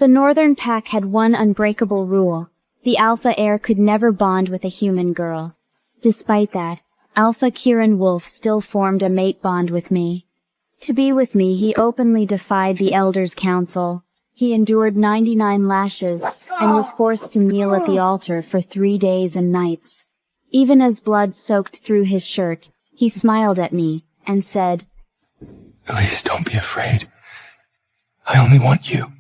The Northern Pack had one unbreakable rule. The Alpha Heir could never bond with a human girl. Despite that, Alpha Kieran Wolf still formed a mate bond with me. To be with me, he openly defied the Elders' Council. He endured 99 lashes and was forced to kneel at the altar for 3 days and nights. Even as blood soaked through his shirt, he smiled at me and said, "Please don't be afraid. I only want you."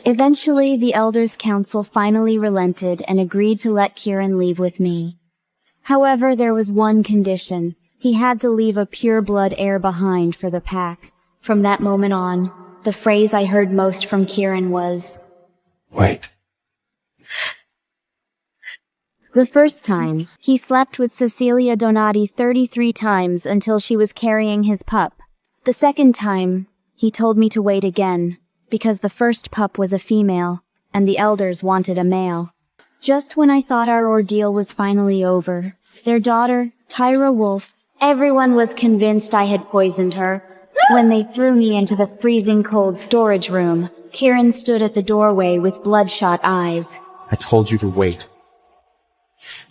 Eventually, the Elders' Council finally relented and agreed to let Kieran leave with me. However, there was one condition. He had to leave a pure-blood heir behind for the pack. From that moment on, the phrase I heard most from Kieran was, "Wait." The first time, he slept with Cecilia Donati 33 times until she was carrying his pup. The second time, he told me to wait again, because the first pup was a female, and the elders wanted a male. Just when I thought our ordeal was finally over, their daughter, Tyra Wolf, everyone was convinced I had poisoned her. When they threw me into the freezing cold storage room, Kieran stood at the doorway with bloodshot eyes. I told you to wait.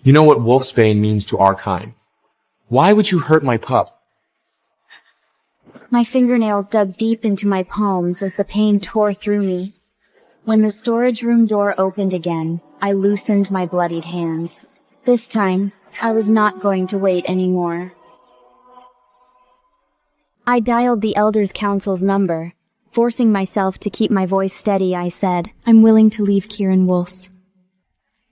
You know what wolfsbane means to our kind. Why would you hurt my pup? My fingernails dug deep into my palms as the pain tore through me. When the storage room door opened again, I loosened my bloodied hands. This time, I was not going to wait anymore. I dialed the Elders' Council's number. Forcing myself to keep my voice steady, I said, "I'm willing to leave Kieran Wolf's.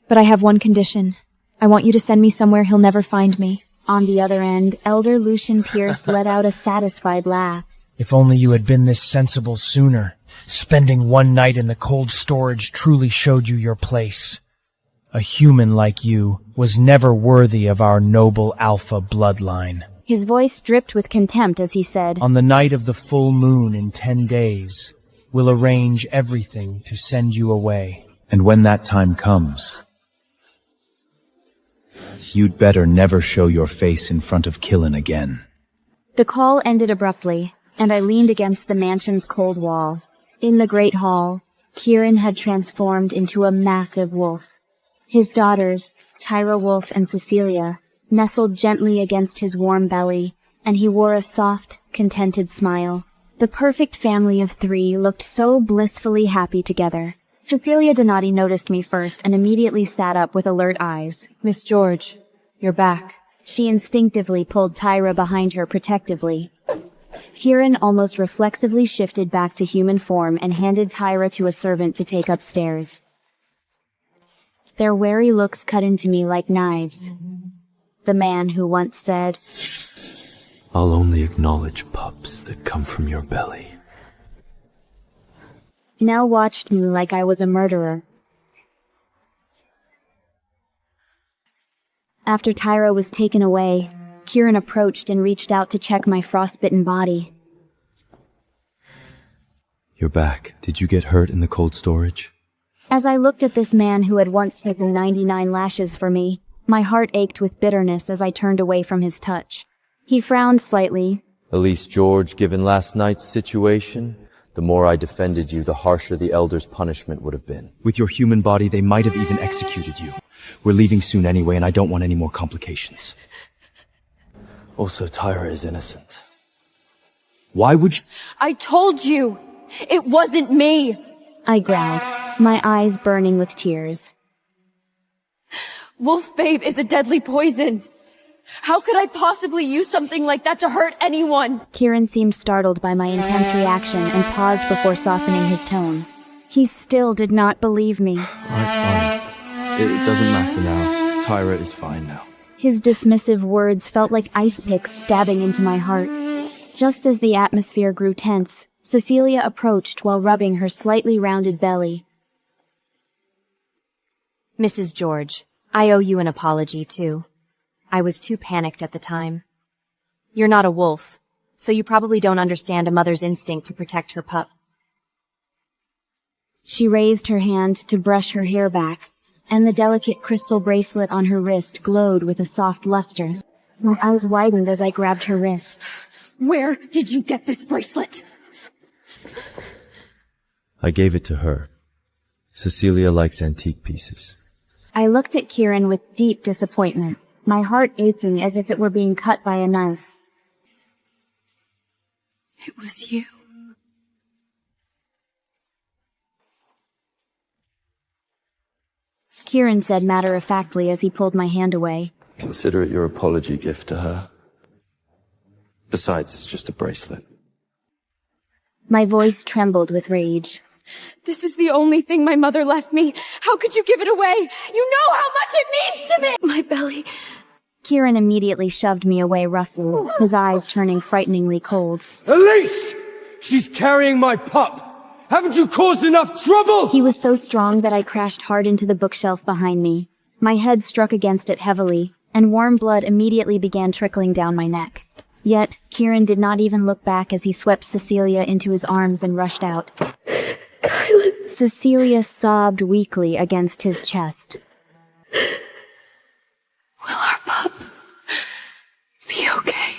But I have one condition. I want you to send me somewhere he'll never find me." On the other end, Elder Lucian Pierce let out a satisfied laugh. "If only you had been this sensible sooner. Spending one night in the cold storage truly showed you your place. A human like you was never worthy of our noble alpha bloodline." His voice dripped with contempt as he said, "On the night of the full moon in 10 days, we'll arrange everything to send you away. And when that time comes, you'd better never show your face in front of Killen again." The call ended abruptly, and I leaned against the mansion's cold wall. In the great hall, Kieran had transformed into a massive wolf. His daughters, Tyra Wolf and Cecilia, nestled gently against his warm belly, and he wore a soft, contented smile. The perfect family of 3 looked so blissfully happy together. Cecilia Donati noticed me first and immediately sat up with alert eyes. "Miss George, you're back." She instinctively pulled Tyra behind her protectively. Kieran almost reflexively shifted back to human form and handed Tyra to a servant to take upstairs. Their wary looks cut into me like knives. The man who once said, "I'll only acknowledge pups that come from your belly," now watched me like I was a murderer. After Tyra was taken away, Kieran approached and reached out to check my frostbitten body. "You're back. Did you get hurt in the cold storage?" As I looked at this man who had once taken 99 lashes for me, my heart ached with bitterness as I turned away from his touch. He frowned slightly. "At least, George, given last night's situation, the more I defended you, the harsher the Elders' punishment would have been." With your human body, they might have even executed you. We're leaving soon anyway, and I don't want any more complications. Also, Tyra is innocent. Why would you— "I told you! It wasn't me!" I growled, my eyes burning with tears. "Wolfbane is a deadly poison. How could I possibly use something like that to hurt anyone?" Kieran seemed startled by my intense reaction and paused before softening his tone. He still did not believe me. "Alright, fine. It doesn't matter now. Tyra is fine now." His dismissive words felt like ice picks stabbing into my heart. Just as the atmosphere grew tense, Cecilia approached while rubbing her slightly rounded belly. "Mrs. George, I owe you an apology, too. I was too panicked at the time. You're not a wolf, so you probably don't understand a mother's instinct to protect her pup." She raised her hand to brush her hair back, and the delicate crystal bracelet on her wrist glowed with a soft luster. My eyes widened as I grabbed her wrist. "Where did you get this bracelet?" I gave it to her. Cecilia likes antique pieces. I looked at Kieran with deep disappointment, my heart aching as if it were being cut by a knife. It was you. Kieran said matter-of-factly as he pulled my hand away. Consider it your apology gift to her. Besides, it's just a bracelet. My voice trembled with rage. This is the only thing my mother left me. How could you give it away? You know how much it means to me! My belly. Kieran immediately shoved me away roughly, his eyes turning frighteningly cold. Elise! She's carrying my pup! Haven't you caused enough trouble? He was so strong that I crashed hard into the bookshelf behind me. My head struck against it heavily, and warm blood immediately began trickling down my neck. Yet, Kieran did not even look back as he swept Cecilia into his arms and rushed out. Kylan. Cecilia sobbed weakly against his chest. Will our pup be okay?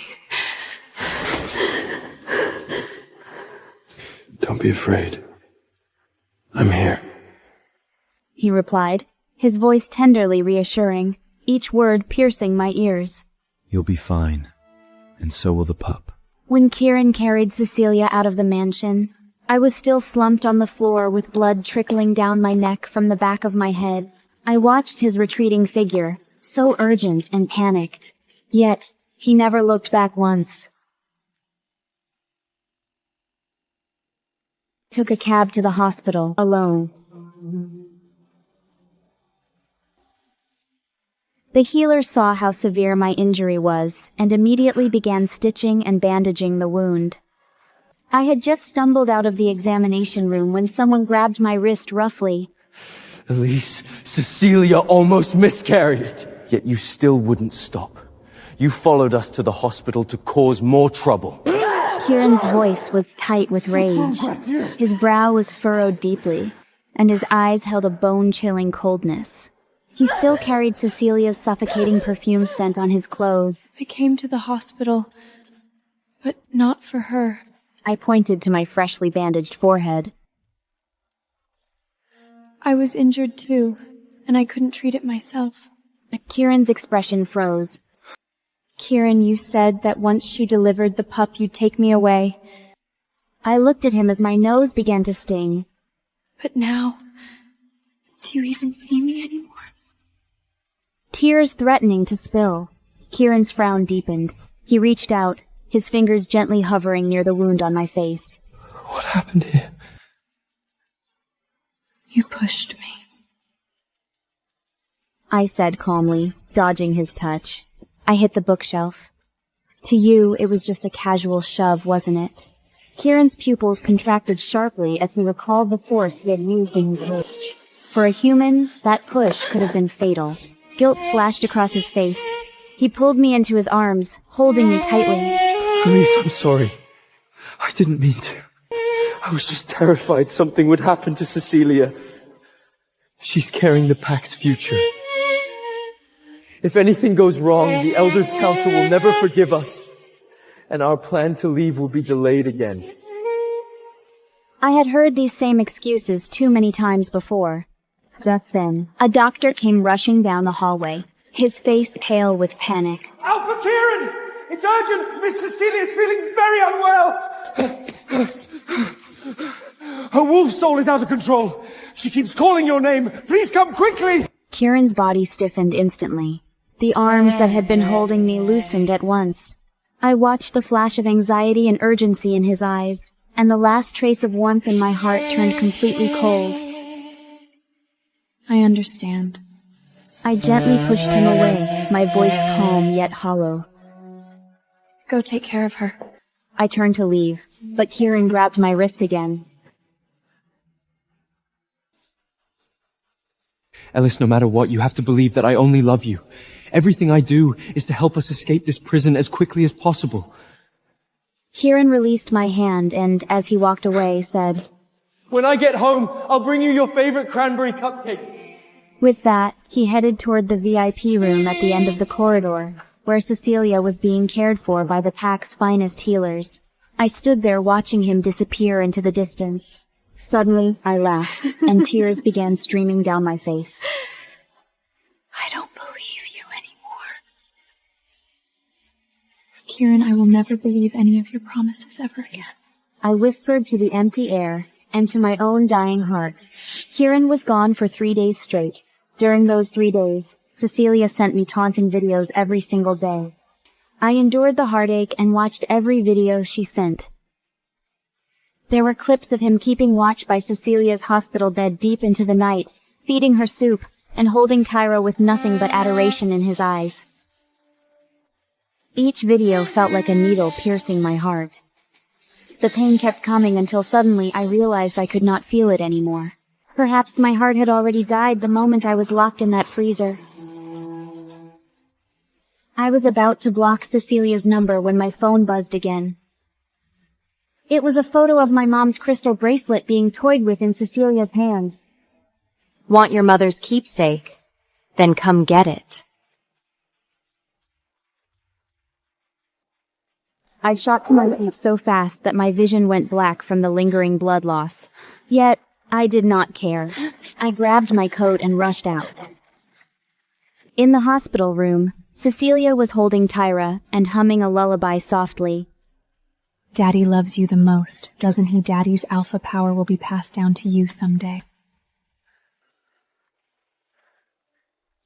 Don't be afraid. I'm here. He replied, his voice tenderly reassuring, each word piercing my ears. You'll be fine, and so will the pup. When Kieran carried Cecilia out of the mansion, I was still slumped on the floor with blood trickling down my neck from the back of my head. I watched his retreating figure, so urgent and panicked. Yet, he never looked back once. Took a cab to the hospital, alone. The healer saw how severe my injury was, and immediately began stitching and bandaging the wound. I had just stumbled out of the examination room when someone grabbed my wrist roughly. Elise, Cecilia almost miscarried. Yet you still wouldn't stop. You followed us to the hospital to cause more trouble. Kieran's voice was tight with rage. His brow was furrowed deeply, and his eyes held a bone-chilling coldness. He still carried Cecilia's suffocating perfume scent on his clothes. I came to the hospital, but not for her. I pointed to my freshly bandaged forehead. I was injured too, and I couldn't treat it myself. Kieran's expression froze. Kieran, you said that once she delivered the pup, you'd take me away. I looked at him as my nose began to sting. But now, do you even see me anymore? Tears threatening to spill. Kieran's frown deepened. He reached out, his fingers gently hovering near the wound on my face. What happened here? You pushed me. I said calmly, dodging his touch. I hit the bookshelf. To you, it was just a casual shove, wasn't it? Kieran's pupils contracted sharply as he recalled the force he had used in his rage. For a human, that push could have been fatal. Guilt flashed across his face. He pulled me into his arms, holding me tightly. Elise, I'm sorry. I didn't mean to. I was just terrified something would happen to Cecilia. She's carrying the pack's future. If anything goes wrong, the Elders' Council will never forgive us, and our plan to leave will be delayed again. I had heard these same excuses too many times before. Just then, a doctor came rushing down the hallway, his face pale with panic. Alpha Kieran! It's urgent! Miss Cecilia's feeling very unwell! Her wolf soul is out of control. She keeps calling your name. Please come quickly! Kieran's body stiffened instantly. The arms that had been holding me loosened at once. I watched the flash of anxiety and urgency in his eyes, and the last trace of warmth in my heart turned completely cold. I understand. I gently pushed him away, my voice calm yet hollow. Go take care of her. I turned to leave, but Kieran grabbed my wrist again. Ellis, no matter what, you have to believe that I only love you. Everything I do is to help us escape this prison as quickly as possible. Kieran released my hand and, as he walked away, said, When I get home, I'll bring you your favorite cranberry cupcake. With that, he headed toward the VIP room at the end of the corridor, where Cecilia was being cared for by the pack's finest healers. I stood there watching him disappear into the distance. Suddenly, I laughed, and tears began streaming down my face. I don't believe you anymore. Kieran, I will never believe any of your promises ever again. I whispered to the empty air and to my own dying heart. Kieran was gone for 3 days straight. During those 3 days, Cecilia sent me taunting videos every single day. I endured the heartache and watched every video she sent. There were clips of him keeping watch by Cecilia's hospital bed deep into the night, feeding her soup, and holding Tyra with nothing but adoration in his eyes. Each video felt like a needle piercing my heart. The pain kept coming until suddenly I realized I could not feel it anymore. Perhaps my heart had already died the moment I was locked in that freezer. I was about to block Cecilia's number when my phone buzzed again. It was a photo of my mom's crystal bracelet being toyed with in Cecilia's hands. Want your mother's keepsake? Then come get it. I shot to my feet so fast that my vision went black from the lingering blood loss. Yet, I did not care. I grabbed my coat and rushed out. In the hospital room, Cecilia was holding Tyra and humming a lullaby softly. Daddy loves you the most, doesn't he? Daddy's alpha power will be passed down to you someday.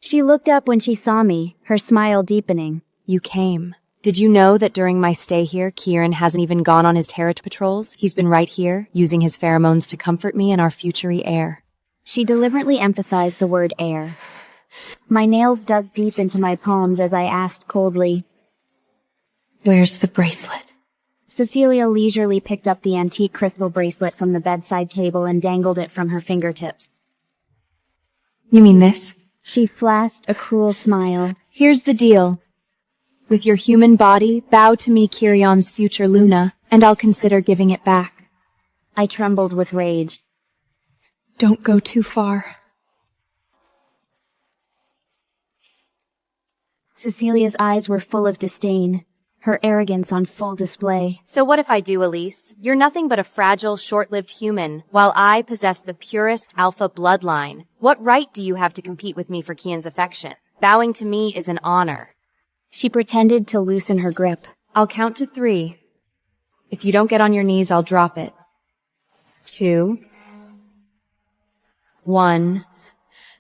She looked up when she saw me, her smile deepening. You came. Did you know that during my stay here, Kieran hasn't even gone on his terrorist patrols? He's been right here, using his pheromones to comfort me and our future heir. She deliberately emphasized the word heir. My nails dug deep into my palms as I asked coldly, Where's the bracelet? Cecilia leisurely picked up the antique crystal bracelet from the bedside table and dangled it from her fingertips. You mean this? She flashed a cruel smile. Here's the deal. With your human body, bow to me, Kirion's future Luna, and I'll consider giving it back. I trembled with rage. Don't go too far. Cecilia's eyes were full of disdain, her arrogance on full display. So what if I do, Elise? You're nothing but a fragile, short-lived human, while I possess the purest alpha bloodline. What right do you have to compete with me for Kian's affection? Bowing to me is an honor. She pretended to loosen her grip. I'll count to 3. If you don't get on your knees, I'll drop it. 2. 1.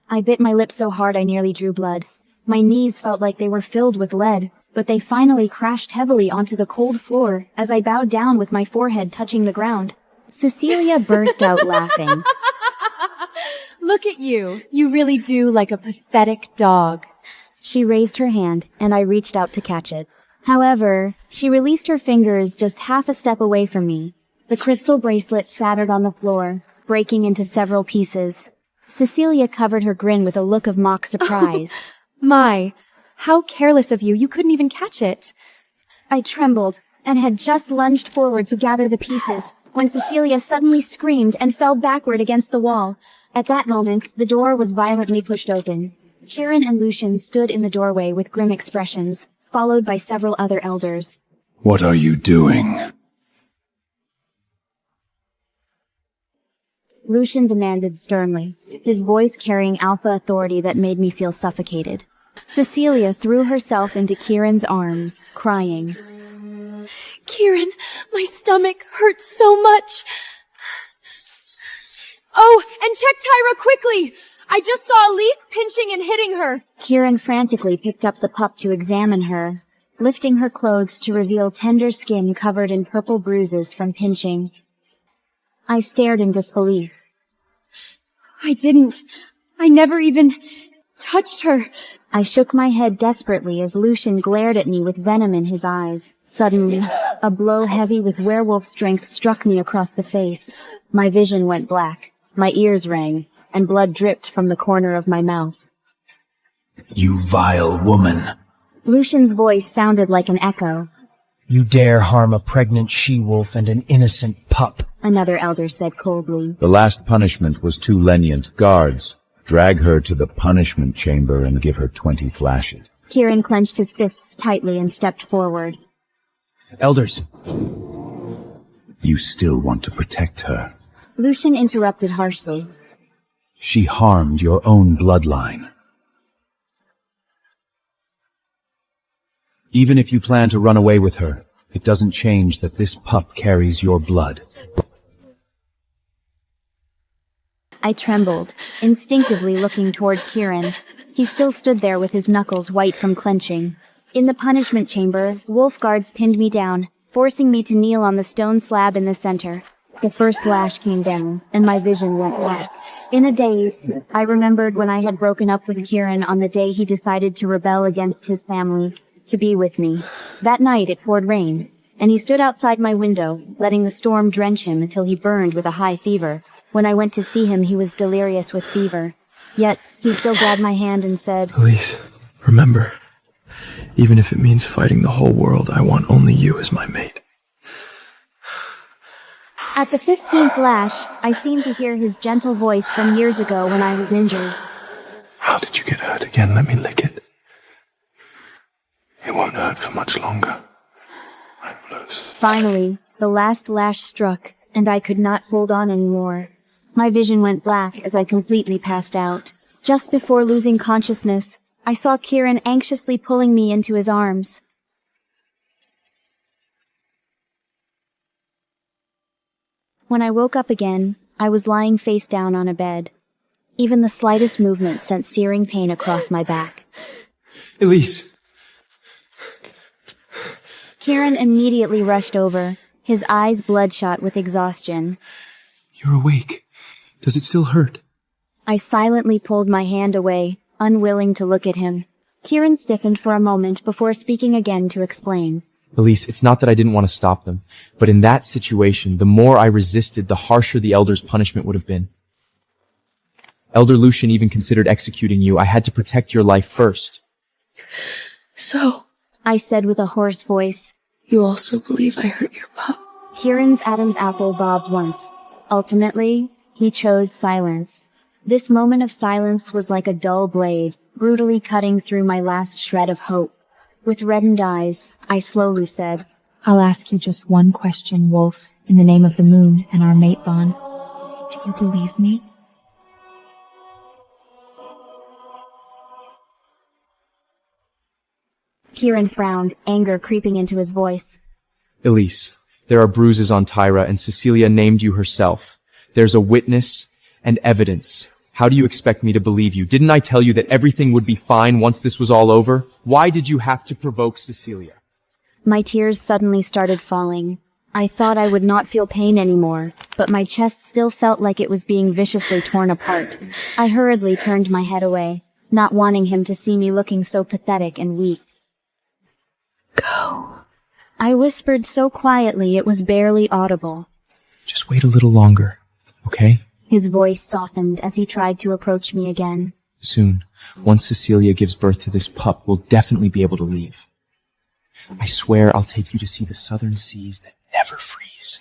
I bit my lip so hard I nearly drew blood. My knees felt like they were filled with lead, but they finally crashed heavily onto the cold floor as I bowed down with my forehead touching the ground. Cecilia burst out laughing. Look at you. You really do like a pathetic dog. She raised her hand, and I reached out to catch it. However, she released her fingers just half a step away from me. The crystal bracelet shattered on the floor, breaking into several pieces. Cecilia covered her grin with a look of mock surprise. My, how careless of you. You couldn't even catch it. I trembled, and had just lunged forward to gather the pieces, when Cecilia suddenly screamed and fell backward against the wall. At that moment, the door was violently pushed open. Kieran and Lucian stood in the doorway with grim expressions, followed by several other elders. What are you doing? Lucian demanded sternly, his voice carrying alpha authority that made me feel suffocated. Cecilia threw herself into Kieran's arms, crying. Kieran, my stomach hurts so much. Oh, and check Tyra quickly! I just saw Elise pinching and hitting her. Kieran frantically picked up the pup to examine her, lifting her clothes to reveal tender skin covered in purple bruises from pinching. I stared in disbelief. I never even touched her. I shook my head desperately as Lucian glared at me with venom in his eyes. Suddenly, a blow heavy with werewolf strength struck me across the face. My vision went black, my ears rang, and blood dripped from the corner of my mouth. You vile woman. Lucian's voice sounded like an echo. You dare harm a pregnant she-wolf and an innocent pup, Another elder said coldly. The last punishment was too lenient. Guards, drag her to the punishment chamber and give her 20 flashes. Kieran clenched his fists tightly and stepped forward. Elders. You still want to protect her? Lucian interrupted harshly. She harmed your own bloodline. Even if you plan to run away with her, it doesn't change that this pup carries your blood. I trembled, instinctively looking toward Kieran. He still stood there with his knuckles white from clenching. In the punishment chamber, wolf guards pinned me down, forcing me to kneel on the stone slab in the center. The first lash came down, and my vision went black. In a daze, I remembered when I had broken up with Kieran on the day he decided to rebel against his family, to be with me. That night it poured rain, and he stood outside my window, letting the storm drench him until he burned with a high fever. When I went to see him, he was delirious with fever. Yet, he still grabbed my hand and said, Elise, remember, even if it means fighting the whole world, I want only you as my mate. At the 15th lash, I seemed to hear his gentle voice from years ago when I was injured. How did you get hurt again? Let me lick it. It won't hurt for much longer. I'm loose. Finally, the last lash struck, and I could not hold on anymore. My vision went black as I completely passed out. Just before losing consciousness, I saw Kieran anxiously pulling me into his arms. When I woke up again, I was lying face down on a bed. Even the slightest movement sent searing pain across my back. Elise! Kieran immediately rushed over, his eyes bloodshot with exhaustion. You're awake. Does it still hurt? I silently pulled my hand away, unwilling to look at him. Kieran stiffened for a moment before speaking again to explain. Elise, it's not that I didn't want to stop them, but in that situation, the more I resisted, the harsher the Elder's punishment would have been. Elder Lucian even considered executing you. I had to protect your life first. So, I said with a hoarse voice. You also believe I hurt your pup? Kieran's Adam's apple bobbed once. Ultimately, he chose silence. This moment of silence was like a dull blade, brutally cutting through my last shred of hope. With reddened eyes, I slowly said, I'll ask you just one question, Wolf, in the name of the moon and our mate bond. Do you believe me? Kieran frowned, anger creeping into his voice. Elise, there are bruises on Tyra, and Cecilia named you herself. There's a witness and evidence. How do you expect me to believe you? Didn't I tell you that everything would be fine once this was all over? Why did you have to provoke Cecilia? My tears suddenly started falling. I thought I would not feel pain anymore, but my chest still felt like it was being viciously torn apart. I hurriedly turned my head away, not wanting him to see me looking so pathetic and weak. Go. I whispered so quietly it was barely audible. Just wait a little longer, okay? His voice softened as he tried to approach me again. Soon, once Cecilia gives birth to this pup, we'll definitely be able to leave. I swear I'll take you to see the southern seas that never freeze.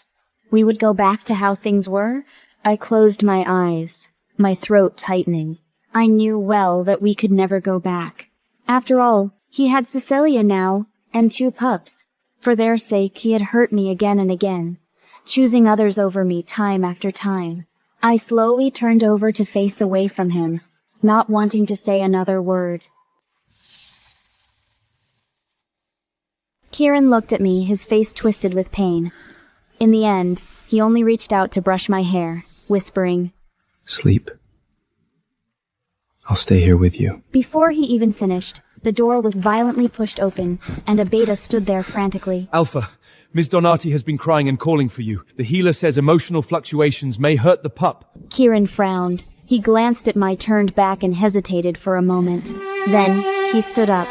We would go back to how things were? I closed my eyes, my throat tightening. I knew well that we could never go back. After all, he had Cecilia now, and 2 pups. For their sake, he had hurt me again and again, choosing others over me time after time. I slowly turned over to face away from him, not wanting to say another word. Kieran looked at me, his face twisted with pain. In the end, he only reached out to brush my hair, whispering, Sleep. I'll stay here with you. Before he even finished, the door was violently pushed open, and a beta stood there frantically. Alpha, Ms. Donati has been crying and calling for you. The healer says emotional fluctuations may hurt the pup. Kieran frowned. He glanced at my turned back and hesitated for a moment. Then, he stood up.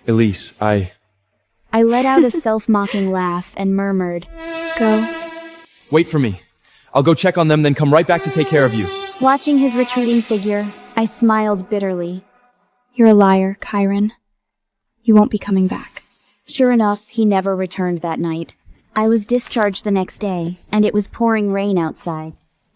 Elise, I let out a self-mocking laugh and murmured, Go. Wait for me. I'll go check on them, then come right back to take care of you. Watching his retreating figure, I smiled bitterly. You're a liar, Chiron. You won't be coming back. Sure enough, he never returned that night. I was discharged the next day, and it was pouring rain outside.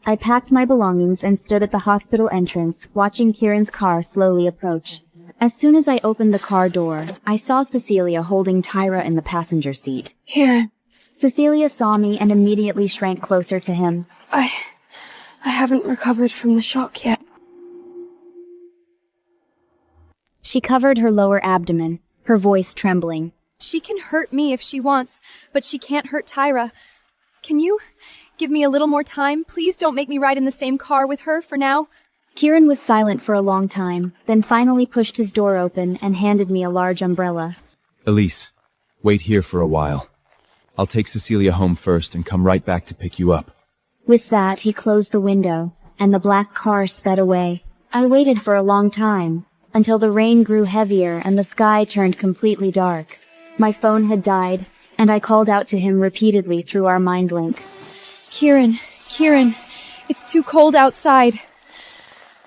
I packed my belongings and stood at the hospital entrance, watching Kieran's car slowly approach. As soon as I opened the car door, I saw Cecilia holding Tyra in the passenger seat. Here. Cecilia saw me and immediately shrank closer to him. I haven't recovered from the shock yet. She covered her lower abdomen, her voice trembling. She can hurt me if she wants, but she can't hurt Tyra. Can you give me a little more time? Please don't make me ride in the same car with her for now. Kieran was silent for a long time, then finally pushed his door open and handed me a large umbrella. Elise, wait here for a while. I'll take Cecilia home first and come right back to pick you up. With that, he closed the window, and the black car sped away. I waited for a long time, until the rain grew heavier and the sky turned completely dark. My phone had died, and I called out to him repeatedly through our mind link. Kieran, it's too cold outside.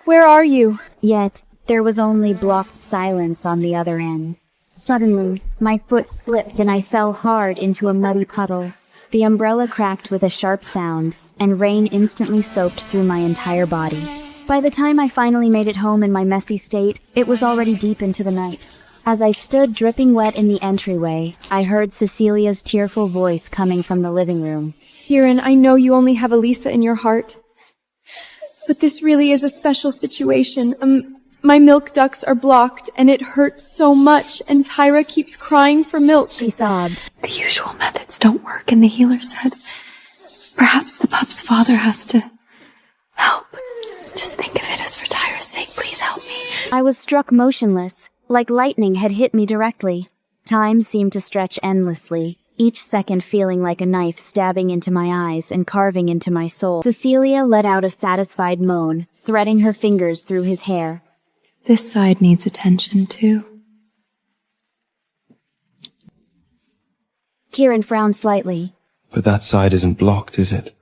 Where are you? Yet, there was only blocked silence on the other end. Suddenly, my foot slipped and I fell hard into a muddy puddle. The umbrella cracked with a sharp sound, and rain instantly soaked through my entire body. By the time I finally made it home in my messy state, it was already deep into the night. As I stood dripping wet in the entryway, I heard Cecilia's tearful voice coming from the living room. Kieran, I know you only have Elisa in your heart, but this really is a special situation. My milk ducts are blocked, and it hurts so much, and Tyra keeps crying for milk. She sobbed. The usual methods don't work, and the healer said, perhaps the pup's father has to help. Just think of it as for Tyra's sake. Please help me. I was struck motionless, like lightning had hit me directly. Time seemed to stretch endlessly, each second feeling like a knife stabbing into my eyes and carving into my soul. Cecilia let out a satisfied moan, threading her fingers through his hair. This side needs attention, too. Kieran frowned slightly. But that side isn't blocked, is it?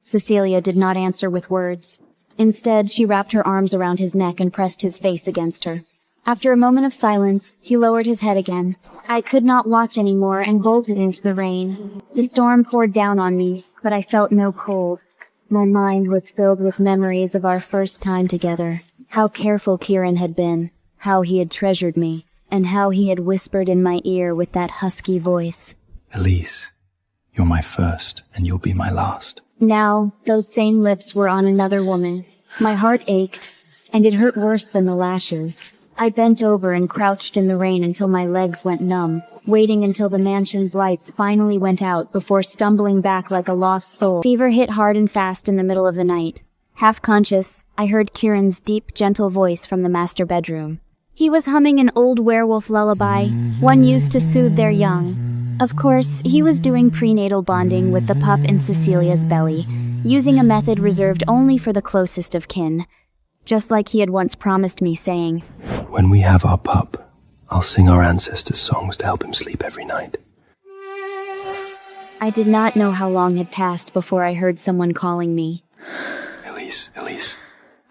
Cecilia did not answer with words. Instead, she wrapped her arms around his neck and pressed his face against her. After a moment of silence, he lowered his head again. I could not watch anymore and bolted into the rain. The storm poured down on me, but I felt no cold. My mind was filled with memories of our first time together. How careful Kieran had been, how he had treasured me, and how he had whispered in my ear with that husky voice. Elise, you're my first, and you'll be my last. Now, those same lips were on another woman. My heart ached, and it hurt worse than the lashes. I bent over and crouched in the rain until my legs went numb, waiting until the mansion's lights finally went out before stumbling back like a lost soul. Fever hit hard and fast in the middle of the night. Half conscious, I heard Kieran's deep, gentle voice from the master bedroom. He was humming an old werewolf lullaby, one used to soothe their young. Of course, he was doing prenatal bonding with the pup in Cecilia's belly, using a method reserved only for the closest of kin. Just like he had once promised me, saying, When we have our pup, I'll sing our ancestors' songs to help him sleep every night. I did not know how long had passed before I heard someone calling me. Elise.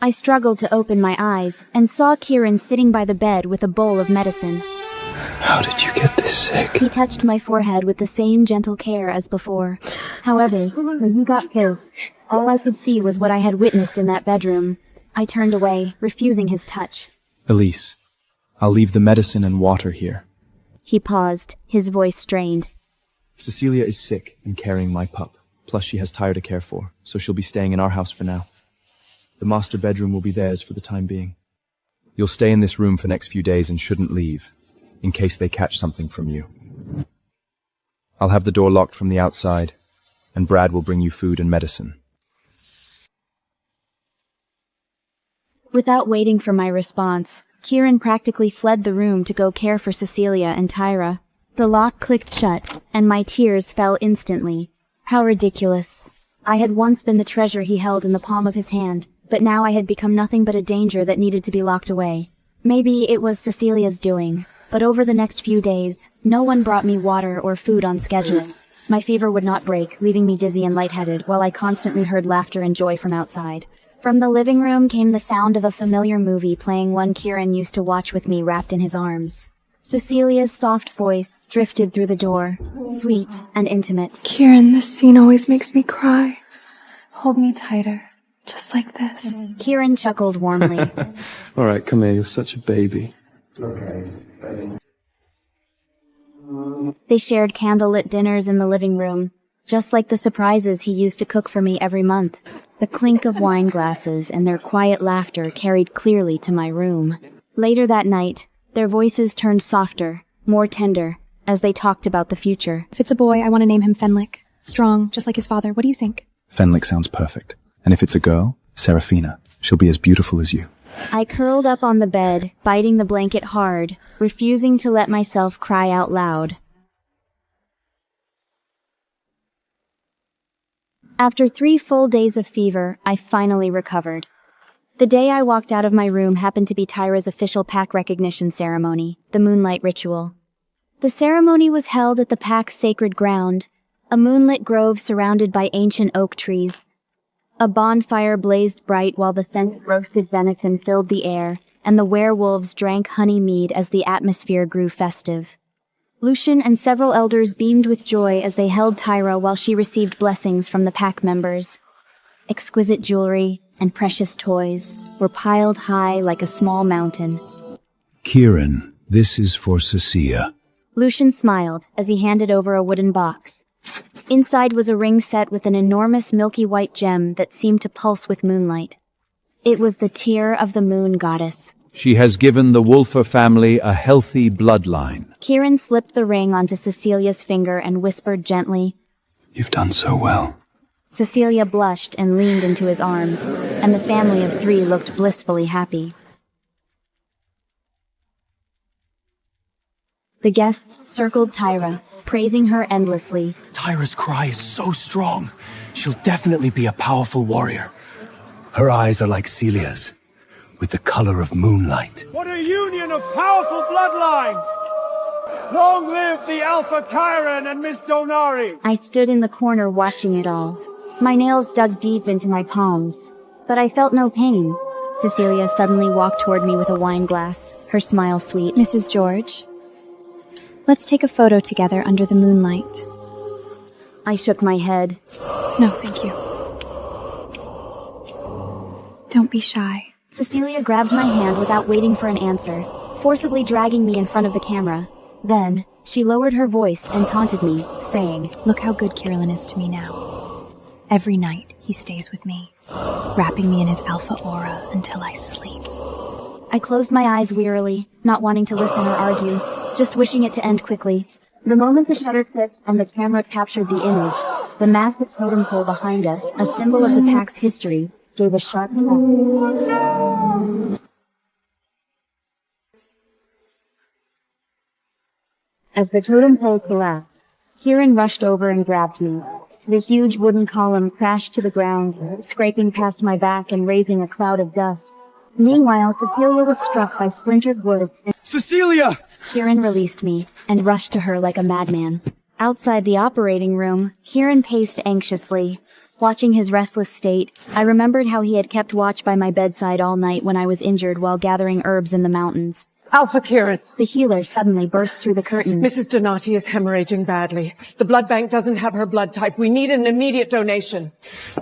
I struggled to open my eyes and saw Kieran sitting by the bed with a bowl of medicine. How did you get this sick? He touched my forehead with the same gentle care as before. However, when he got killed, all I could see was what I had witnessed in that bedroom. I turned away, refusing his touch. Elise, I'll leave the medicine and water here. He paused, his voice strained. Cecilia is sick and carrying my pup. Plus she has Tyra to care for, so she'll be staying in our house for now. The master bedroom will be theirs for the time being. You'll stay in this room for the next few days and shouldn't leave, in case they catch something from you. I'll have the door locked from the outside, and Brad will bring you food and medicine. Without waiting for my response, Kieran practically fled the room to go care for Cecilia and Tyra. The lock clicked shut, and my tears fell instantly. How ridiculous. I had once been the treasure he held in the palm of his hand, but now I had become nothing but a danger that needed to be locked away. Maybe it was Cecilia's doing, but over the next few days, no one brought me water or food on schedule. My fever would not break, leaving me dizzy and lightheaded, while I constantly heard laughter and joy from outside. From the living room came the sound of a familiar movie playing, one Kieran used to watch with me wrapped in his arms. Cecilia's soft voice drifted through the door, sweet and intimate. Kieran, this scene always makes me cry. Hold me tighter, just like this. Kieran chuckled warmly. All right, come here, you're such a baby. They shared candlelit dinners in the living room, just like the surprises he used to cook for me every month. The clink of wine glasses and their quiet laughter carried clearly to my room. Later that night, their voices turned softer, more tender, as they talked about the future. If it's a boy, I want to name him Fenlick. Strong, just like his father. What do you think? Fenlick sounds perfect. And if it's a girl, Serafina. She'll be as beautiful as you. I curled up on the bed, biting the blanket hard, refusing to let myself cry out loud. After 3 full days of fever, I finally recovered. The day I walked out of my room happened to be Tyra's official pack recognition ceremony, the Moonlight Ritual. The ceremony was held at the pack's sacred ground, a moonlit grove surrounded by ancient oak trees. A bonfire blazed bright while the scent of roasted venison filled the air, and the werewolves drank honey mead as the atmosphere grew festive. Lucian and several elders beamed with joy as they held Tyra while she received blessings from the pack members. Exquisite jewelry and precious toys were piled high like a small mountain. Kieran, this is for Cecilia. Lucian smiled as he handed over a wooden box. Inside was a ring set with an enormous milky white gem that seemed to pulse with moonlight. It was the tear of the moon goddess. She has given the Wolfer family a healthy bloodline. Kieran slipped the ring onto Cecilia's finger and whispered gently, You've done so well. Cecilia blushed and leaned into his arms, and the family of 3 looked blissfully happy. The guests circled Tyra, praising her endlessly. Tyra's cry is so strong. She'll definitely be a powerful warrior. Her eyes are like Celia's, with the color of moonlight. What a union of powerful bloodlines! Long live the Alpha Chiron and Miss Donari! I stood in the corner watching it all. My nails dug deep into my palms, but I felt no pain. Cecilia suddenly walked toward me with a wine glass, her smile sweet. Mrs. George, let's take a photo together under the moonlight. I shook my head. No, thank you. Don't be shy. Cecilia grabbed my hand without waiting for an answer, forcibly dragging me in front of the camera. Then, she lowered her voice and taunted me, saying, Look how good Kieran is to me now. Every night, he stays with me, wrapping me in his alpha aura until I sleep. I closed my eyes wearily, not wanting to listen or argue, just wishing it to end quickly. The moment the shutter clicked and the camera captured the image, the massive totem pole behind us, a symbol of the pack's history, gave a sharp crack. As the totem pole collapsed, Kieran rushed over and grabbed me. The huge wooden column crashed to the ground, scraping past my back and raising a cloud of dust. Meanwhile, Cecilia was struck by splintered wood. Cecilia! Kieran released me and rushed to her like a madman. Outside the operating room, Kieran paced anxiously. Watching his restless state, I remembered how he had kept watch by my bedside all night when I was injured while gathering herbs in the mountains. Alpha Kieran. The healer suddenly burst through the curtain. Mrs. Donati is hemorrhaging badly. The blood bank doesn't have her blood type. We need an immediate donation.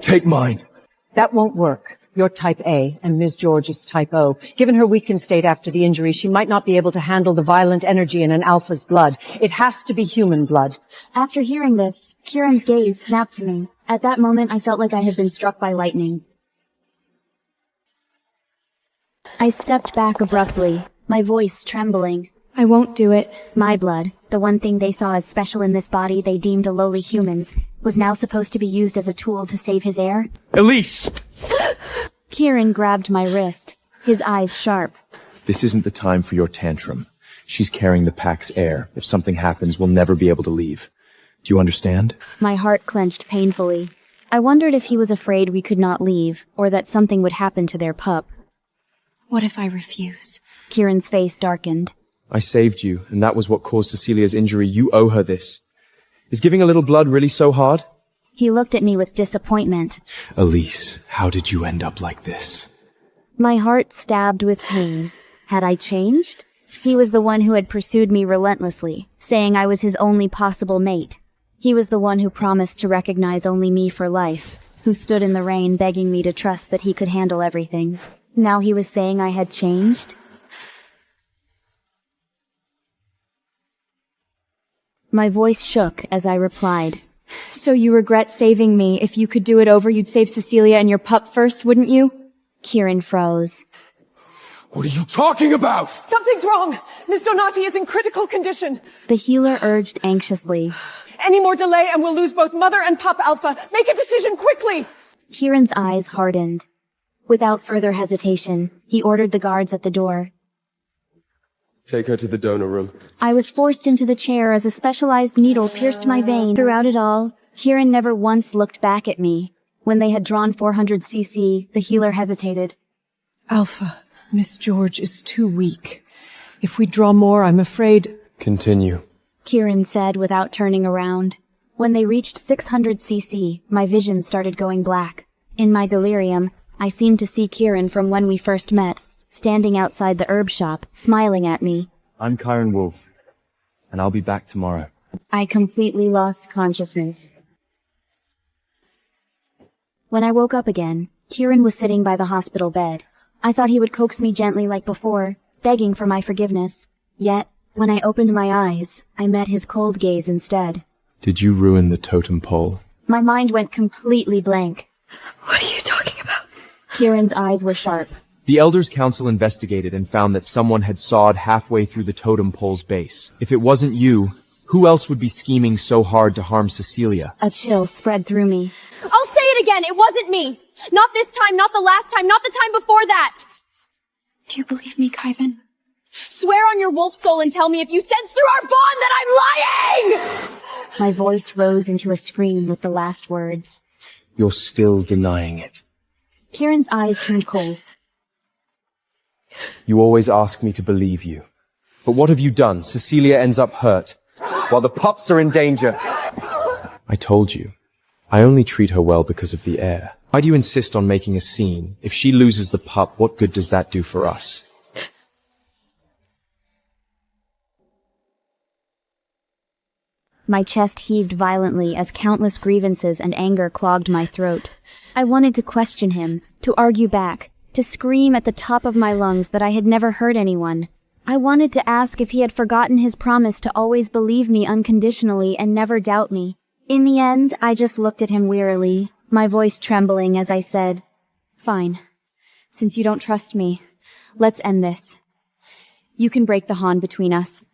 Take mine. That won't work. You're type A and Ms. George is type O. Given her weakened state after the injury, she might not be able to handle the violent energy in an alpha's blood. It has to be human blood. After hearing this, Kieran's gaze snapped to me. At that moment, I felt like I had been struck by lightning. I stepped back abruptly, my voice trembling. I won't do it. My blood, the one thing they saw as special in this body they deemed a lowly human's, was now supposed to be used as a tool to save his heir? Elise! Kieran grabbed my wrist, his eyes sharp. This isn't the time for your tantrum. She's carrying the pack's heir. If something happens, we'll never be able to leave. Do you understand? My heart clenched painfully. I wondered if he was afraid we could not leave, or that something would happen to their pup. What if I refuse? Kieran's face darkened. I saved you, and that was what caused Cecilia's injury. You owe her this. Is giving a little blood really so hard? He looked at me with disappointment. Elise, how did you end up like this? My heart stabbed with pain. Had I changed? He was the one who had pursued me relentlessly, saying I was his only possible mate. He was the one who promised to recognize only me for life, who stood in the rain begging me to trust that he could handle everything. Now he was saying I had changed? My voice shook as I replied. So you regret saving me. If you could do it over, you'd save Cecilia and your pup first, wouldn't you? Kieran froze. What are you talking about? Something's wrong! Miss Donati is in critical condition! The healer urged anxiously. Any more delay and we'll lose both mother and pup Alpha. Make a decision quickly! Kieran's eyes hardened. Without further hesitation, he ordered the guards at the door. Take her to the donor room. I was forced into the chair as a specialized needle pierced my vein. Throughout it all, Kieran never once looked back at me. When they had drawn 400 cc, the healer hesitated. Alpha, Miss George is too weak. If we draw more, I'm afraid... Continue, Kieran said without turning around. When they reached 600 cc, my vision started going black. In my delirium, I seemed to see Kieran from when we first met, standing outside the herb shop, smiling at me. I'm Kyron Wolf, and I'll be back tomorrow. I completely lost consciousness. When I woke up again, Kieran was sitting by the hospital bed. I thought he would coax me gently like before, begging for my forgiveness. Yet, when I opened my eyes, I met his cold gaze instead. Did you ruin the totem pole? My mind went completely blank. What are you talking about? Kieran's eyes were sharp. The Elders' Council investigated and found that someone had sawed halfway through the totem pole's base. If it wasn't you, who else would be scheming so hard to harm Cecilia? A chill spread through me. I'll say it again, it wasn't me! Not this time, not the last time, not the time before that! Do you believe me, Kyvan? Swear on your wolf soul and tell me if you sense through our bond that I'm lying! My voice rose into a scream with the last words. You're still denying it. Kieran's eyes turned cold. You always ask me to believe you. But what have you done? Cecilia ends up hurt, while the pups are in danger. I told you. I only treat her well because of the heir. Why do you insist on making a scene? If she loses the pup, what good does that do for us? My chest heaved violently as countless grievances and anger clogged my throat. I wanted to question him, to argue back, to scream at the top of my lungs that I had never hurt anyone. I wanted to ask if he had forgotten his promise to always believe me unconditionally and never doubt me. In the end, I just looked at him wearily, my voice trembling as I said, Fine. Since you don't trust me, let's end this. You can break the bond between us.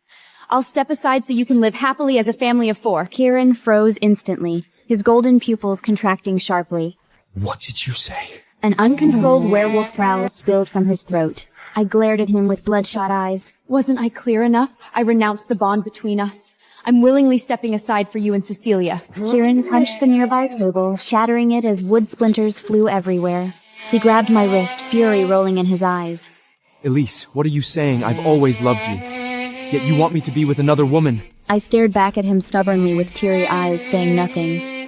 I'll step aside so you can live happily as a family of 4. Kieran froze instantly, his golden pupils contracting sharply. What did you say? An uncontrolled werewolf growl spilled from his throat. I glared at him with bloodshot eyes. Wasn't I clear enough? I renounced the bond between us. I'm willingly stepping aside for you and Cecilia. Kieran punched the nearby table, shattering it as wood splinters flew everywhere. He grabbed my wrist, fury rolling in his eyes. Elise, what are you saying? I've always loved you. Yet you want me to be with another woman. I stared back at him stubbornly with teary eyes, saying nothing.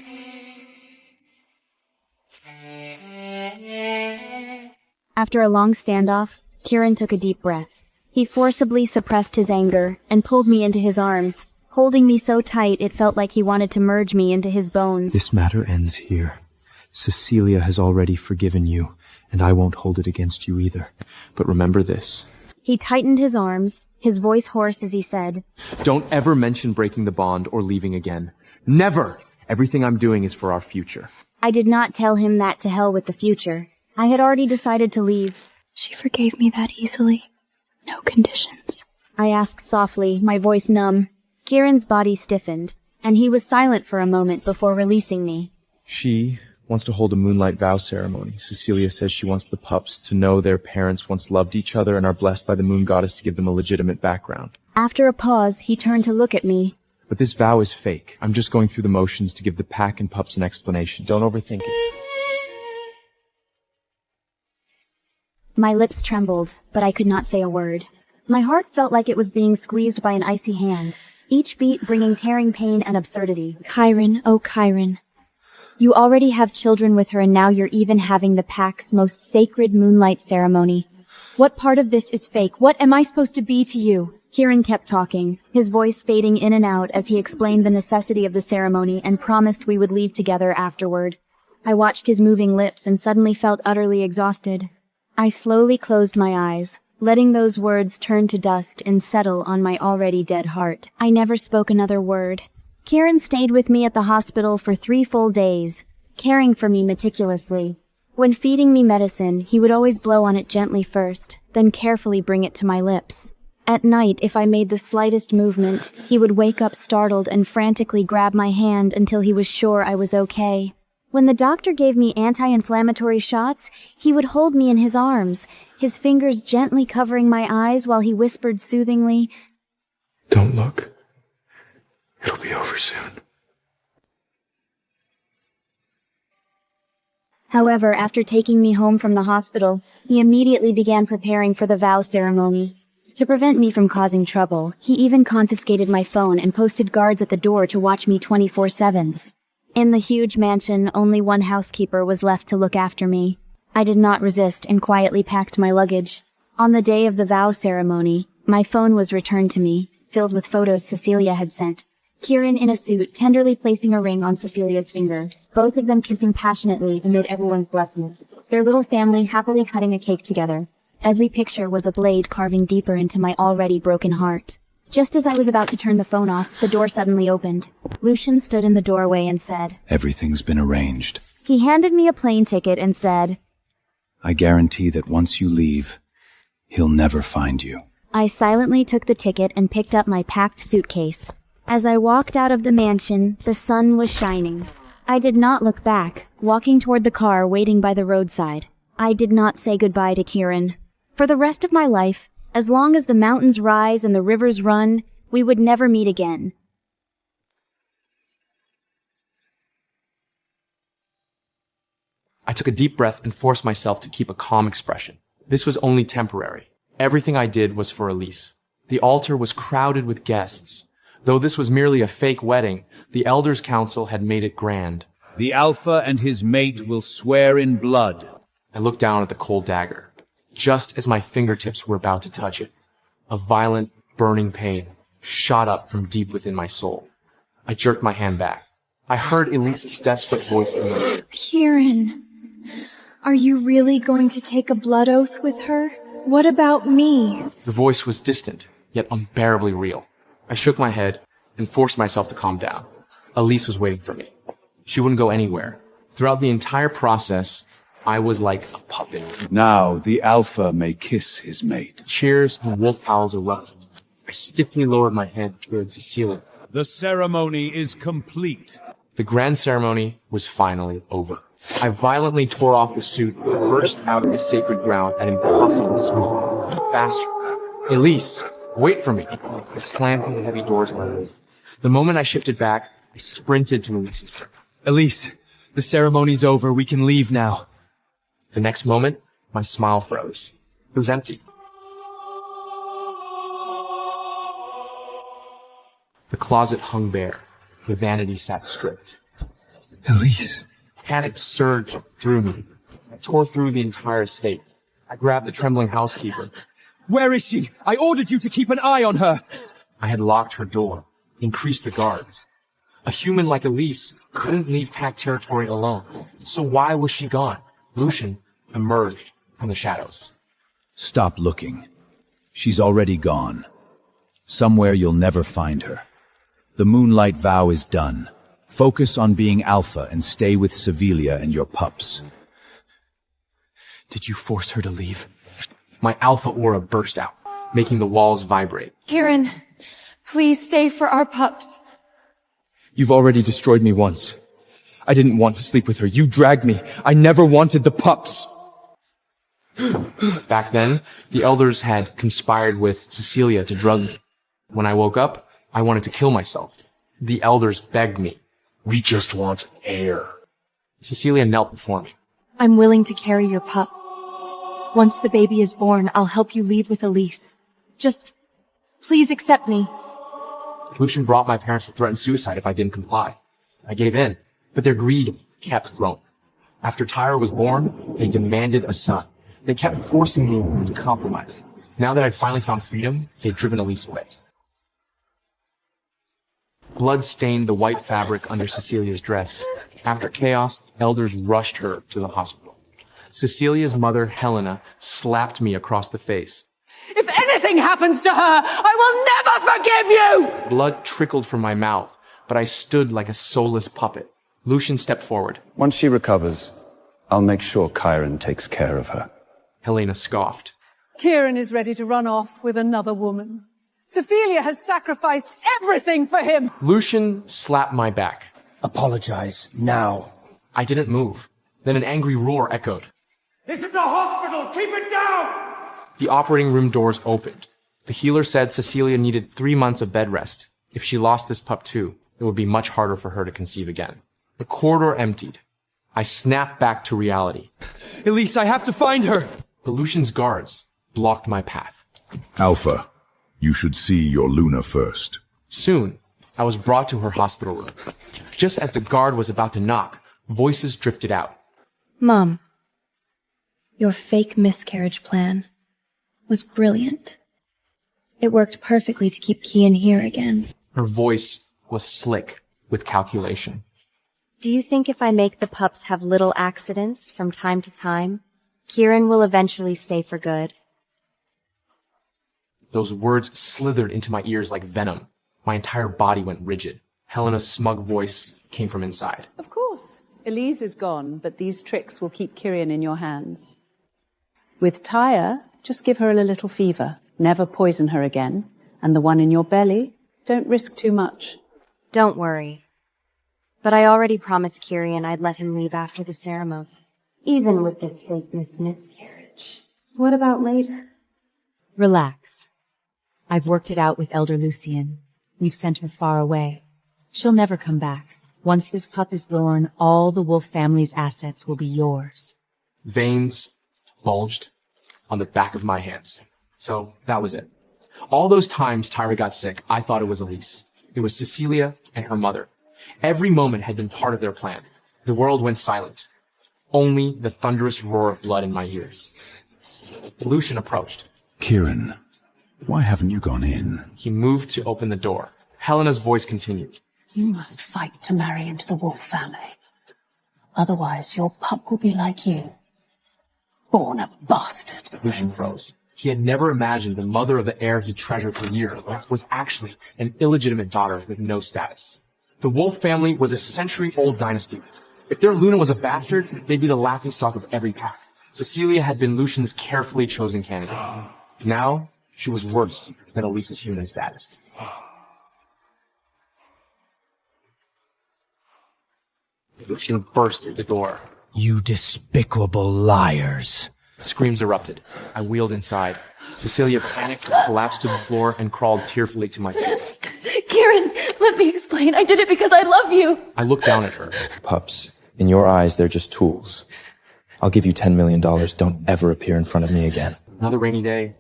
After a long standoff, Kieran took a deep breath. He forcibly suppressed his anger and pulled me into his arms, holding me so tight it felt like he wanted to merge me into his bones. This matter ends here. Cecilia has already forgiven you, and I won't hold it against you either. But remember this. He tightened his arms, his voice hoarse as he said, Don't ever mention breaking the bond or leaving again. Never! Everything I'm doing is for our future. I did not tell him that to hell with the future. I had already decided to leave. She forgave me that easily. No conditions. I asked softly, my voice numb. Kieran's body stiffened, and he was silent for a moment before releasing me. She wants to hold a moonlight vow ceremony. Cecilia says she wants the pups to know their parents once loved each other and are blessed by the moon goddess to give them a legitimate background. After a pause, he turned to look at me. But this vow is fake. I'm just going through the motions to give the pack and pups an explanation. Don't overthink it. My lips trembled, but I could not say a word. My heart felt like it was being squeezed by an icy hand, each beat bringing tearing pain and absurdity. Kyron, oh Kyron. You already have children with her and now you're even having the pack's most sacred moonlight ceremony. What part of this is fake? What am I supposed to be to you? Kieran kept talking, his voice fading in and out as he explained the necessity of the ceremony and promised we would leave together afterward. I watched his moving lips and suddenly felt utterly exhausted. I slowly closed my eyes, letting those words turn to dust and settle on my already dead heart. I never spoke another word. Kieran stayed with me at the hospital for 3 full days, caring for me meticulously. When feeding me medicine, he would always blow on it gently first, then carefully bring it to my lips. At night, if I made the slightest movement, he would wake up startled and frantically grab my hand until he was sure I was okay. When the doctor gave me anti-inflammatory shots, he would hold me in his arms, his fingers gently covering my eyes while he whispered soothingly, "Don't look. It'll be over soon." However, after taking me home from the hospital, he immediately began preparing for the vow ceremony. To prevent me from causing trouble, he even confiscated my phone and posted guards at the door to watch me 24/7s. In the huge mansion, only one housekeeper was left to look after me. I did not resist and quietly packed my luggage. On the day of the vow ceremony, my phone was returned to me, filled with photos Cecilia had sent. Kieran in a suit, tenderly placing a ring on Cecilia's finger, both of them kissing passionately amid everyone's blessings. Their little family happily cutting a cake together. Every picture was a blade carving deeper into my already broken heart. Just as I was about to turn the phone off, the door suddenly opened. Lucian stood in the doorway and said, "Everything's been arranged. He handed me a plane ticket and said, I guarantee that once you leave, he'll never find you." I silently took the ticket and picked up my packed suitcase. As I walked out of the mansion, the sun was shining. I did not look back, walking toward the car waiting by the roadside. I did not say goodbye to Kieran. For the rest of my life, as long as the mountains rise and the rivers run, we would never meet again. I took a deep breath and forced myself to keep a calm expression. This was only temporary. Everything I did was for Elise. The altar was crowded with guests. Though this was merely a fake wedding, the Elders' Council had made it grand. "The Alpha and his mate will swear in blood." I looked down at the cold dagger. Just as my fingertips were about to touch it, a violent, burning pain shot up from deep within my soul. I jerked my hand back. I heard Elise's desperate voice in my ears. Kieran, are you really going to take a blood oath with her? What about me? The voice was distant, yet unbearably real. I shook my head and forced myself to calm down. Elise was waiting for me. She wouldn't go anywhere. Throughout the entire process, I was like a puppet. "Now the Alpha may kiss his mate." Cheers and wolf howls erupted. I stiffly lowered my head towards Cecilia. "The ceremony is complete." The grand ceremony was finally over. I violently tore off the suit and burst out of the sacred ground at impossible speed. Faster. "Elise, wait for me." I slammed through the heavy doors of my room. The moment I shifted back, I sprinted to Elise's room. "Elise, the ceremony's over. We can leave now." The next moment, my smile froze. It was empty. The closet hung bare. The vanity sat stripped. "Elise." Panic surged through me. I tore through the entire estate. I grabbed the trembling housekeeper. "Where is she? I ordered you to keep an eye on her." I had locked her door, increased the guards. A human like Elise couldn't leave packed territory alone. So why was she gone? Lucian emerged from the shadows. "Stop looking. She's already gone. Somewhere you'll never find her. The moonlight vow is done. Focus on being Alpha and stay with Cecilia and your pups." Did you force her to leave? My alpha aura burst out, making the walls vibrate. Kieran, please stay for our pups. "You've already destroyed me once. I didn't want to sleep with her. You dragged me. I never wanted the pups." Back then, the elders had conspired with Cecilia to drug me. When I woke up, I wanted to kill myself. The elders begged me. "We just want Heir." Cecilia knelt before me. I'm willing to carry your pup. Once the baby is born, I'll help you leave with Elise. Just, please accept me. Lucian brought my parents to threaten suicide if I didn't comply. I gave in, but their greed kept growing. After Tyra was born, they demanded a son. They kept forcing me to compromise. Now that I'd finally found freedom, they'd driven Elise away. Blood stained the white fabric under Cecilia's dress. After chaos, elders rushed her to the hospital. Cecilia's mother, Helena, slapped me across the face. "If anything happens to her, I will never forgive you!" Blood trickled from my mouth. but I stood like a soulless puppet. Lucian stepped forward. Once she recovers, I'll make sure Chiron takes care of her. Helena scoffed. Kieran is ready to run off with another woman. Sophia has sacrificed everything for him. Lucian slapped my back. Apologize, now. I didn't move. Then an angry roar echoed. This is a hospital! Keep it down! The operating room doors opened. The healer said Cecilia needed 3 months of bed rest. If she lost this pup too, it would be much harder for her to conceive again. The corridor emptied. I snapped back to reality. Elise, I have to find her! But Lucian's guards blocked my path. Alpha, you should see your Luna first. Soon, I was brought to her hospital room. Just as the guard was about to knock, voices drifted out. Mom, your fake miscarriage plan was brilliant. It worked perfectly to keep Kian here again. Her voice was slick with calculation. Do you think if I make the pups have little accidents from time to time, Kieran will eventually stay for good? Those words slithered into my ears like venom. My entire body went rigid. Helena's smug voice came from inside. Of course. Elise is gone, but these tricks will keep Kieran in your hands. With Tyre, just give her a little fever. Never poison her again. And the one in your belly, don't risk too much. Don't worry. But I already promised Kieran I'd let him leave after the ceremony. Even with this fake miscarriage. What about later? Relax. I've worked it out with Elder Lucian. We've sent her far away. She'll never come back. Once this pup is born, all the Wolf family's assets will be yours. Veins bulged on the back of my hands. So that was it. All those times Tyra got sick, I thought it was Elise. It was Cecilia and her mother. Every moment had been part of their plan. The world went silent. Only the thunderous roar of blood in my ears. Lucian approached. Kieran, why haven't you gone in? He moved to open the door. Helena's voice continued. You must fight to marry into the Wolf family. Otherwise, your pup will be like you. Born a bastard. Lucian froze. He had never imagined the mother of the heir he treasured for years was actually an illegitimate daughter with no status. The Wolf family was a century-old dynasty. If their Luna was a bastard, they'd be the laughingstock of every pack. Cecilia had been Lucian's carefully chosen candidate. Now, she was worse than Elise's human status. Lucian burst through the door. You despicable liars. Screams erupted. I wheeled inside. Cecilia panicked, collapsed to the floor, and crawled tearfully to my face. Kieran, let me explain. I did it because I love you. I looked down at her. Pups, in your eyes, they're just tools. I'll give you $10 million. Don't ever appear in front of me again. Another rainy day.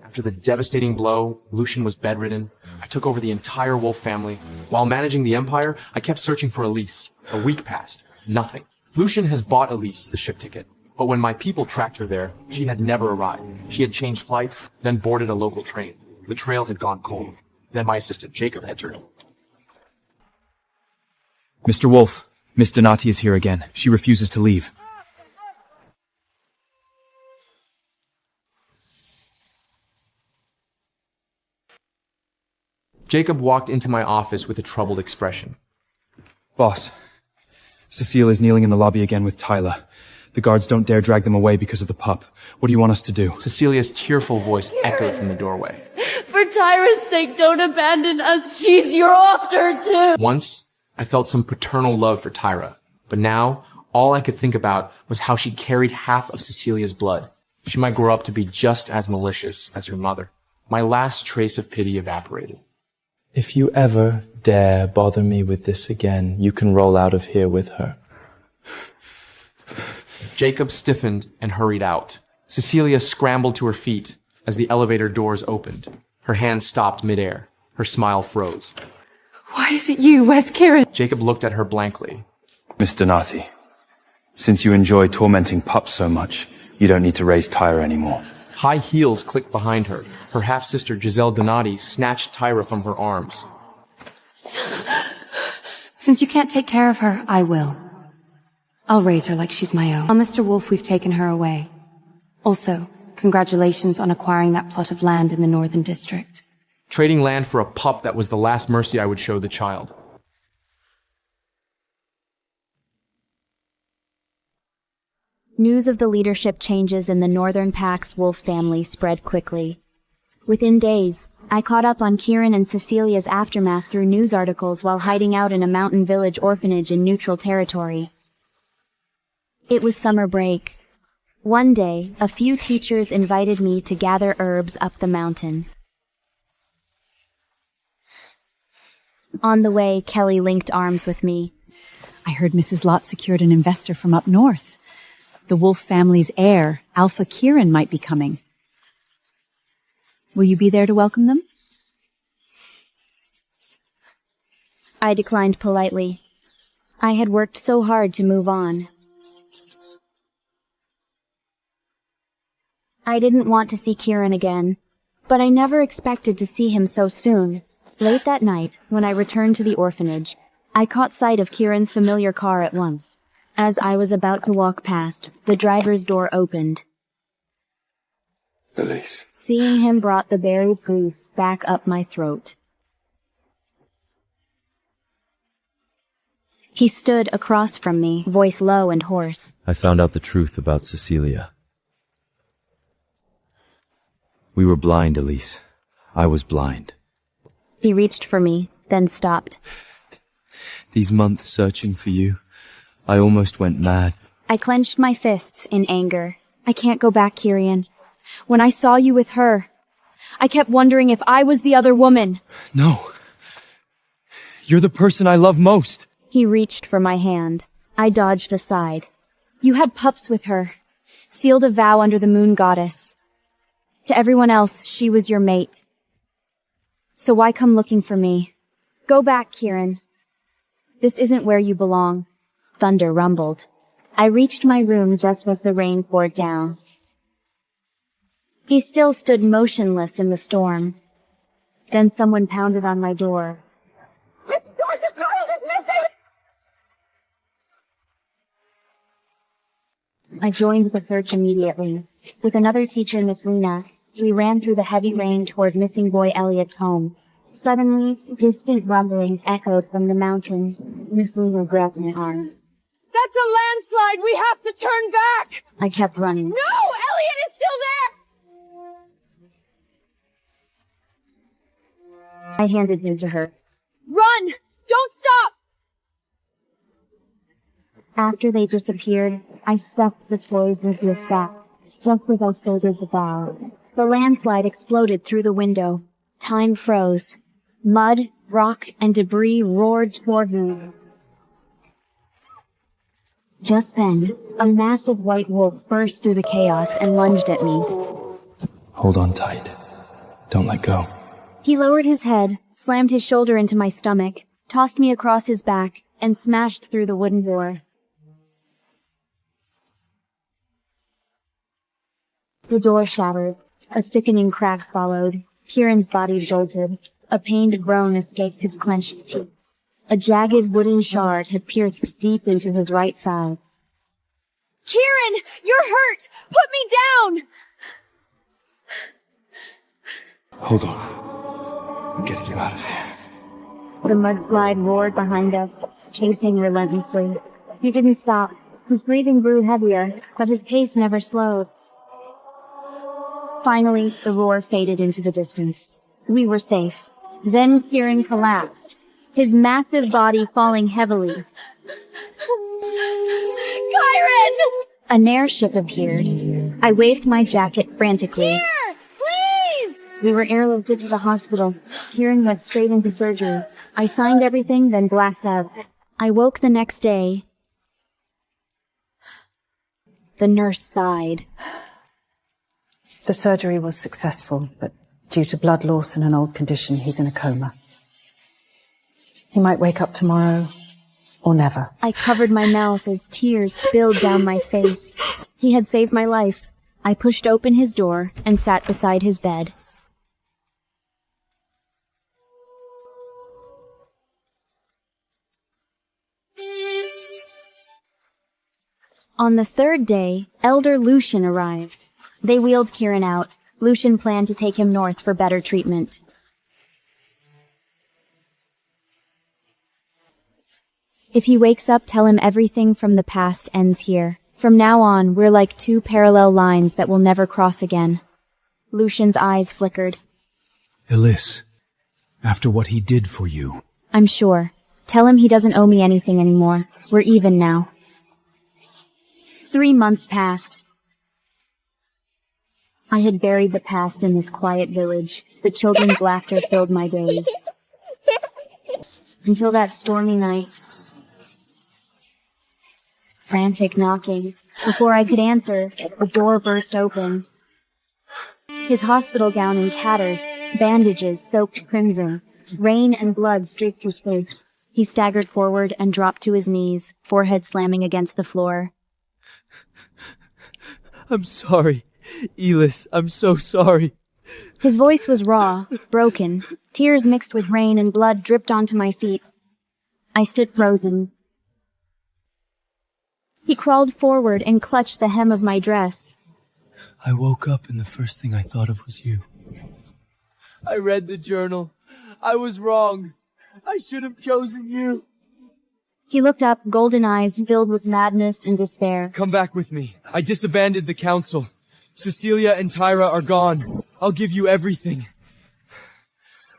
After the devastating blow, Lucian was bedridden. I took over the entire Wolf family. While managing the empire, I kept searching for Elise. A week passed. Nothing. Lucian has bought Elise the ship ticket. But when my people tracked her there, she had never arrived. She had changed flights, then boarded a local train. The trail had gone cold. Then my assistant Jacob entered. Mr. Wolf, Miss Donati is here again. She refuses to leave. Jacob walked into my office with a troubled expression. Boss, Cecile is kneeling in the lobby again with Tyler. The guards don't dare drag them away because of the pup. What do you want us to do? Cecilia's tearful voice echoed from the doorway. For Tyra's sake, don't abandon us. She's your author, too. Once, I felt some paternal love for Tyra. But now, all I could think about was how she carried half of Cecilia's blood. She might grow up to be just as malicious as her mother. My last trace of pity evaporated. If you ever dare bother me with this again, you can roll out of here with her. Jacob stiffened and hurried out. Cecilia scrambled to her feet as the elevator doors opened. Her hand stopped midair. Her smile froze. Why is it you? Where's Kieran? Jacob looked at her blankly. Miss Donati, since you enjoy tormenting pups so much, you don't need to raise Tyra anymore. High heels clicked behind her. Her half-sister Giselle Donati snatched Tyra from her arms. Since you can't take care of her, I will. I'll raise her like she's my own. Tell Mr. Wolf we've taken her away. Also, congratulations on acquiring that plot of land in the Northern District. Trading land for a pup that was the last mercy I would show the child. News of the leadership changes in the Northern Pack's wolf family spread quickly. Within days, I caught up on Kieran and Cecilia's aftermath through news articles while hiding out in a mountain village orphanage in neutral territory. It was summer break. One day, a few teachers invited me to gather herbs up the mountain. On the way, Kelly linked arms with me. I heard Mrs. Lott secured an investor from up north. The Wolf family's heir, Alpha Kieran, might be coming. Will you be there to welcome them? I declined politely. I had worked so hard to move on. I didn't want to see Kieran again, but I never expected to see him so soon. Late that night, when I returned to the orphanage, I caught sight of Kieran's familiar car at once. As I was about to walk past, the driver's door opened. Elise. Seeing him brought the buried grief back up my throat. He stood across from me, voice low and hoarse. I found out the truth about Cecilia. We were blind, Elise. I was blind. He reached for me, then stopped. These months searching for you, I almost went mad. I clenched my fists in anger. I can't go back, Kieran. When I saw you with her, I kept wondering if I was the other woman. No. You're the person I love most. He reached for my hand. I dodged aside. You had pups with her. Sealed a vow under the moon goddess. To everyone else, she was your mate. So why come looking for me? Go back, Kieran. This isn't where you belong. Thunder rumbled. I reached my room just as the rain poured down. He still stood motionless in the storm. Then someone pounded on my door. I joined the search immediately. With another teacher, Miss Lena, we ran through the heavy rain toward missing boy Elliot's home. Suddenly, distant rumbling echoed from the mountain. Miss Lena grabbed my arm. That's a landslide! We have to turn back! I kept running. No! Elliot is still there! I handed him to her. Run! Don't stop! After they disappeared, I stuffed the toys into a sack, just as I folded the vow. The landslide exploded through the window. Time froze. Mud, rock, and debris roared toward me. Just then, a massive white wolf burst through the chaos and lunged at me. Hold on tight. Don't let go. He lowered his head, slammed his shoulder into my stomach, tossed me across his back, and smashed through the wooden door. The door shattered. A sickening crack followed. Kieran's body jolted. A pained groan escaped his clenched teeth. A jagged wooden shard had pierced deep into his right side. Kieran! You're hurt! Put me down! Hold on. I'm getting you out of here. The mudslide roared behind us, chasing relentlessly. He didn't stop. His breathing grew heavier, but his pace never slowed. Finally, the roar faded into the distance. We were safe. Then Kieran collapsed, his massive body falling heavily. Kyron! A Nair ship appeared. I waved my jacket frantically. Here! Please! We were airlifted to the hospital. Kieran went straight into surgery. I signed everything, then blacked out. I woke the next day. The nurse sighed. The surgery was successful, but due to blood loss and an old condition, he's in a coma. He might wake up tomorrow, or never. I covered my mouth as tears spilled down my face. He had saved my life. I pushed open his door and sat beside his bed. On the third day, Elder Lucian arrived. They wheeled Kieran out. Lucian planned to take him north for better treatment. If he wakes up, tell him everything from the past ends here. From now on, we're like two parallel lines that will never cross again. Lucian's eyes flickered. Elise, after what he did for you. I'm sure. Tell him he doesn't owe me anything anymore. We're even now. 3 months passed. I had buried the past in this quiet village. The children's laughter filled my days. Until that stormy night. Frantic knocking. Before I could answer, the door burst open. His hospital gown in tatters, bandages soaked crimson. Rain and blood streaked his face. He staggered forward and dropped to his knees, forehead slamming against the floor. I'm sorry. Elise, I'm so sorry. His voice was raw, broken. Tears mixed with rain and blood dripped onto my feet. I stood frozen. He crawled forward and clutched the hem of my dress. I woke up and the first thing I thought of was you. I read the journal. I was wrong. I should have chosen you. He looked up, golden eyes filled with madness and despair. Come back with me. I disbanded the council. Cecilia and Tyra are gone. I'll give you everything.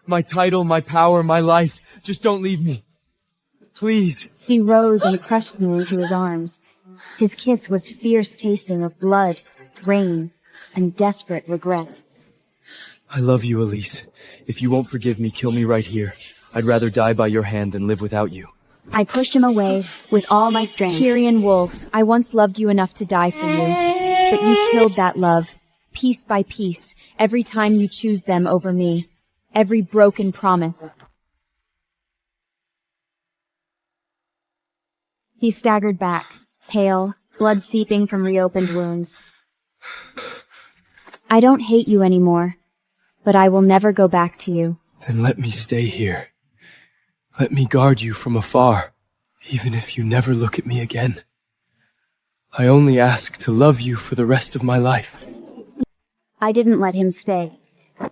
My title, my power, my life. Just don't leave me. Please. He rose and crushed me into his arms. His kiss was fierce tasting of blood, rain, and desperate regret. I love you, Elise. If you won't forgive me, kill me right here. I'd rather die by your hand than live without you. I pushed him away with all my strength. Kyrian Wolf, I once loved you enough to die for you. But you killed that love, piece by piece, every time you choose them over me. Every broken promise. He staggered back, pale, blood seeping from reopened wounds. I don't hate you anymore, but I will never go back to you. Then let me stay here. Let me guard you from afar, even if you never look at me again. I only ask to love you for the rest of my life. I didn't let him stay.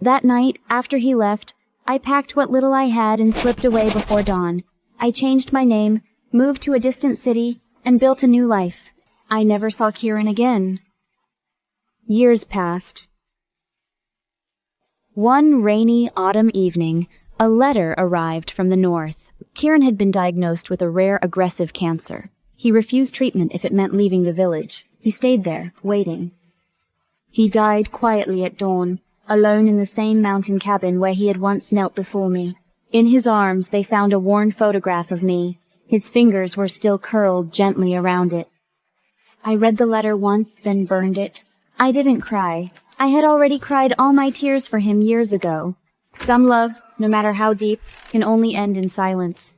That night, after he left, I packed what little I had and slipped away before dawn. I changed my name, moved to a distant city, and built a new life. I never saw Kieran again. Years passed. One rainy autumn evening, a letter arrived from the north. Kieran had been diagnosed with a rare aggressive cancer. He refused treatment if it meant leaving the village. He stayed there, waiting. He died quietly at dawn, alone in the same mountain cabin where he had once knelt before me. In his arms they found a worn photograph of me. His fingers were still curled gently around it. I read the letter once, then burned it. I didn't cry. I had already cried all my tears for him years ago. Some love, no matter how deep, can only end in silence.